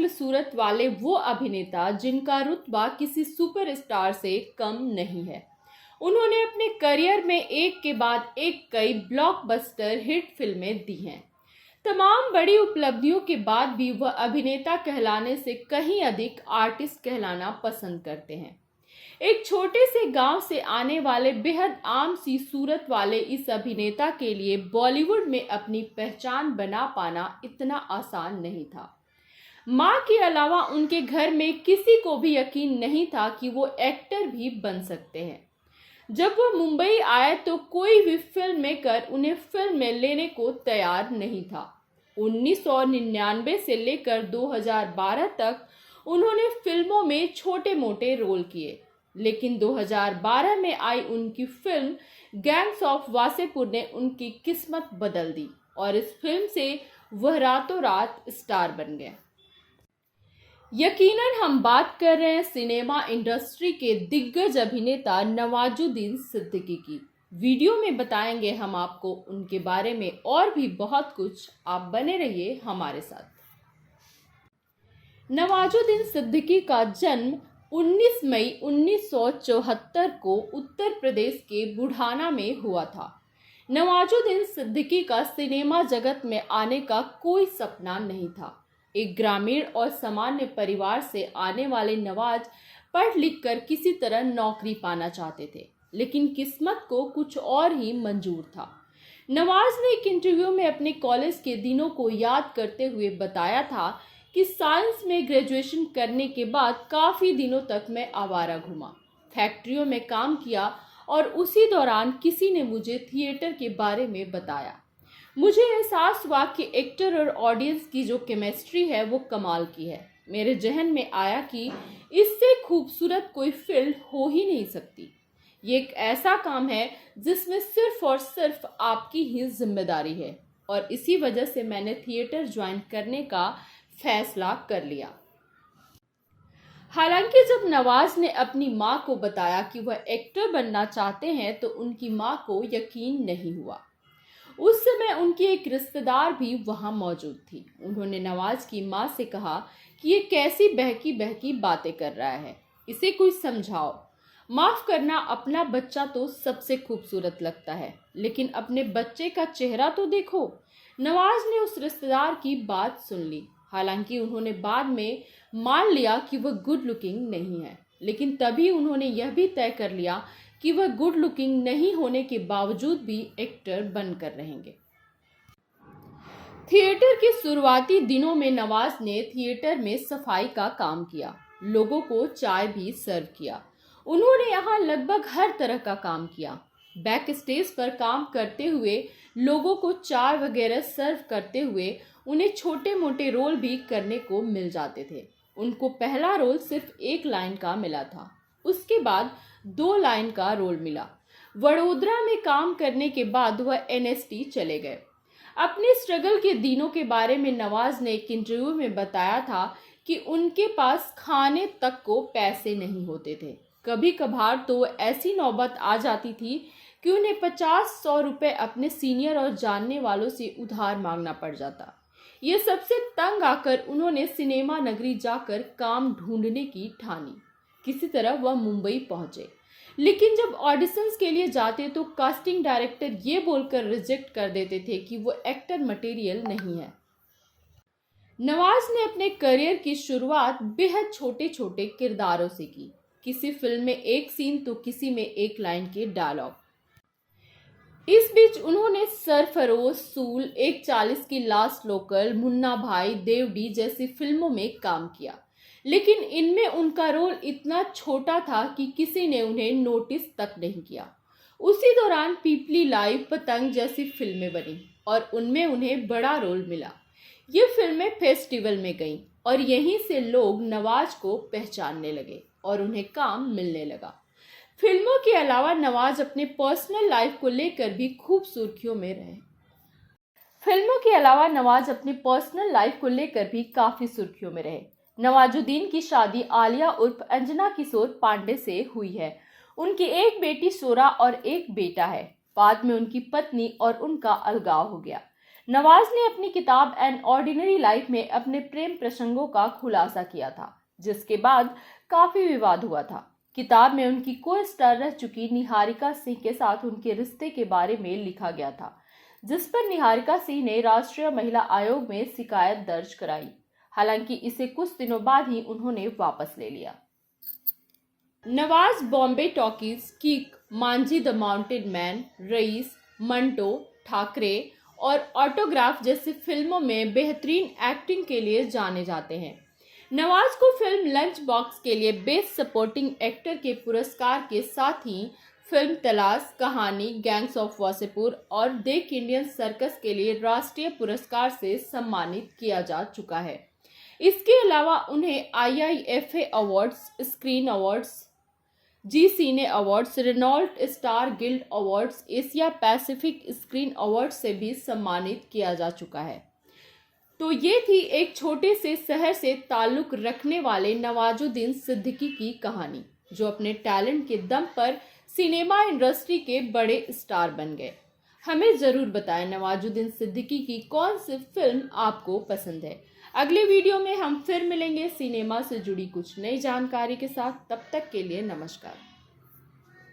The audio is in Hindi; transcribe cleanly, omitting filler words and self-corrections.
सूरत वाले वो अभिनेता जिनका रुतबा किसी सुपरस्टार से कम नहीं है। उन्होंने अपने करियर में एक के बाद एक कई ब्लॉकबस्टर हिट फिल्में दी हैं। तमाम बड़ी उपलब्धियों के बाद भी वह अभिनेता कहलाने से कहीं अधिक आर्टिस्ट कहलाना पसंद करते हैं। एक छोटे से गांव से आने वाले बेहद आम सी सूरत वाले इस अभिनेता के लिए बॉलीवुड में अपनी पहचान बना पाना इतना आसान नहीं था। मां के अलावा उनके घर में किसी को भी यकीन नहीं था कि वो एक्टर भी बन सकते हैं। जब वह मुंबई आए तो कोई भी फिल्म मेकर उन्हें फिल्म में लेने को तैयार नहीं था। 1999 से लेकर 2012 तक उन्होंने फिल्मों में छोटे मोटे रोल किए, लेकिन 2012 में आई उनकी फिल्म गैंग्स ऑफ वासेपुर ने उनकी किस्मत बदल दी और इस फिल्म से वह रातों रात स्टार बन गए। यकीनन हम बात कर रहे हैं सिनेमा इंडस्ट्री के दिग्गज अभिनेता नवाजुद्दीन सिद्दीकी की। वीडियो में बताएंगे हम आपको उनके बारे में और भी बहुत कुछ। आप बने रहिए हमारे साथ। नवाजुद्दीन सिद्दीकी का जन्म 19 मई 1974 को उत्तर प्रदेश के बुढ़ाना में हुआ था। नवाजुद्दीन सिद्दीकी का सिनेमा जगत में आने का कोई सपना नहीं था। एक ग्रामीण और सामान्य परिवार से आने वाले नवाज पढ़ लिख कर किसी तरह नौकरी पाना चाहते थे, लेकिन किस्मत को कुछ और ही मंजूर था। नवाज ने एक इंटरव्यू में अपने कॉलेज के दिनों को याद करते हुए बताया था कि साइंस में ग्रेजुएशन करने के बाद काफ़ी दिनों तक मैं आवारा घूमा, फैक्ट्रियों में काम किया और उसी दौरान किसी ने मुझे थिएटर के बारे में बताया। मुझे एहसास हुआ कि एक्टर और ऑडियंस की जो केमिस्ट्री है वो कमाल की है। मेरे जहन में आया कि इससे खूबसूरत कोई फील्ड हो ही नहीं सकती। ये एक ऐसा काम है जिसमें सिर्फ और सिर्फ आपकी ही जिम्मेदारी है, और इसी वजह से मैंने थिएटर ज्वाइन करने का फैसला कर लिया। हालांकि जब नवाज ने अपनी मां को बताया कि वह एक्टर बनना चाहते हैं तो उनकी मां को यकीन नहीं हुआ। उस समय उनकी एक रिश्तेदार भी वहां मौजूद थी। उन्होंने नवाज की मां से कहा कि ये कैसी बहकी बहकी बातें कर रहा है, इसे कोई समझाओ। माफ करना, अपना बच्चा तो सबसे खूबसूरत लगता है, लेकिन अपने बच्चे का चेहरा तो देखो। नवाज ने उस रिश्तेदार की बात सुन ली। हालांकि उन्होंने बाद में मान लिया कि वह गुड लुकिंग नहीं है, लेकिन तभी उन्होंने यह भी तय कर लिया कि वह गुड लुकिंग नहीं होने के बावजूद भी एक्टर बनकर रहेंगे। थिएटर के शुरुआती दिनों में नवाज ने थिएटर में सफाई का काम किया, लोगों को चाय भी सर्व किया। उन्होंने यहाँ लगभग हर तरह का काम किया। बैक स्टेज पर काम करते हुए, लोगों को चाय वगैरह सर्व करते हुए उन्हें छोटे मोटे रोल भी करने को मिल जाते थे। उनको पहला रोल सिर्फ एक लाइन का मिला था, उसके बाद 2 लाइन का रोल मिला। वडोदरा में काम करने के बाद वह NST चले गए। अपने स्ट्रगल के दिनों के बारे में नवाज ने एक इंटरव्यू में बताया था कि उनके पास खाने तक को पैसे नहीं होते थे। कभी कभार तो ऐसी नौबत आ जाती थी कि उन्हें 50-100 रुपए अपने सीनियर और जानने वालों से उधार मांगना पड़ जाता। ये सबसे तंग आकर उन्होंने सिनेमा नगरी जाकर काम ढूंढने की ठानी। किसी तरह वह मुंबई पहुंचे, लेकिन जब ऑडिशंस के लिए जाते तो कास्टिंग डायरेक्टर ये बोलकर रिजेक्ट कर देते थे कि वो एक्टर मटेरियल नहीं है। नवाज ने अपने करियर की शुरुआत बेहद छोटे छोटे किरदारों से की। किसी फिल्म में एक सीन तो किसी में एक लाइन के डायलॉग। इस बीच उन्होंने सरफरोश, सूल, 140 की लास्ट लोकल, मुन्ना भाई, देवडी जैसी फिल्मों में काम किया, लेकिन इनमें उनका रोल इतना छोटा था कि किसी ने उन्हें नोटिस तक नहीं किया। उसी दौरान पीपली लाइव, पतंग जैसी फिल्में बनी और उनमें उन्हें बड़ा रोल मिला। ये फिल्में फेस्टिवल में गईं और यहीं से लोग नवाज को पहचानने लगे और उन्हें काम मिलने लगा। फिल्मों के अलावा नवाज अपने पर्सनल लाइफ को लेकर भी खूब सुर्खियों में रहे। नवाजुद्दीन की शादी आलिया उर्फ अंजना किशोर पांडे से हुई है। उनकी एक बेटी सोरा और एक बेटा है। बाद में उनकी पत्नी और उनका अलगाव हो गया। नवाज ने अपनी किताब एन ऑर्डिनरी लाइफ में अपने प्रेम प्रसंगों का खुलासा किया था, जिसके बाद काफी विवाद हुआ था। किताब में उनकी को स्टार रह चुकी निहारिका सिंह के साथ उनके रिश्ते के बारे में लिखा गया था, जिस पर निहारिका सिंह ने राष्ट्रीय महिला आयोग में शिकायत दर्ज कराई। हालांकि इसे कुछ दिनों बाद ही उन्होंने वापस ले लिया। Nawaz Bombay Talkies, Kick, Manjhi the mountain man, Raees, Manto, Thackeray और ऑटोग्राफ जैसी फिल्मों में बेहतरीन एक्टिंग के लिए जाने जाते हैं। नवाज को फिल्म लंच बॉक्स के लिए बेस्ट सपोर्टिंग एक्टर के पुरस्कार के साथ ही फिल्म तलाश, कहानी, गैंग्स ऑफ वासेपुर और देख इंडियन सर्कस के लिए राष्ट्रीय पुरस्कार से सम्मानित किया जा चुका है। इसके अलावा उन्हें IIFA awards, screen awards, Zee cine awards, Renault Star Guild awards, Asia Pacific screen award से भी सम्मानित किया जा चुका है। तो ये थी एक छोटे से शहर से ताल्लुक रखने वाले नवाजुद्दीन सिद्दीकी की कहानी, जो अपने टैलेंट के दम पर सिनेमा इंडस्ट्री के बड़े स्टार बन गए। हमें जरूर बताएं नवाजुद्दीन सिद्दीकी की कौन सी फिल्म आपको पसंद है। अगले वीडियो में हम फिर मिलेंगे सिनेमा से जुड़ी कुछ नई जानकारी के साथ। तब तक के लिए नमस्कार।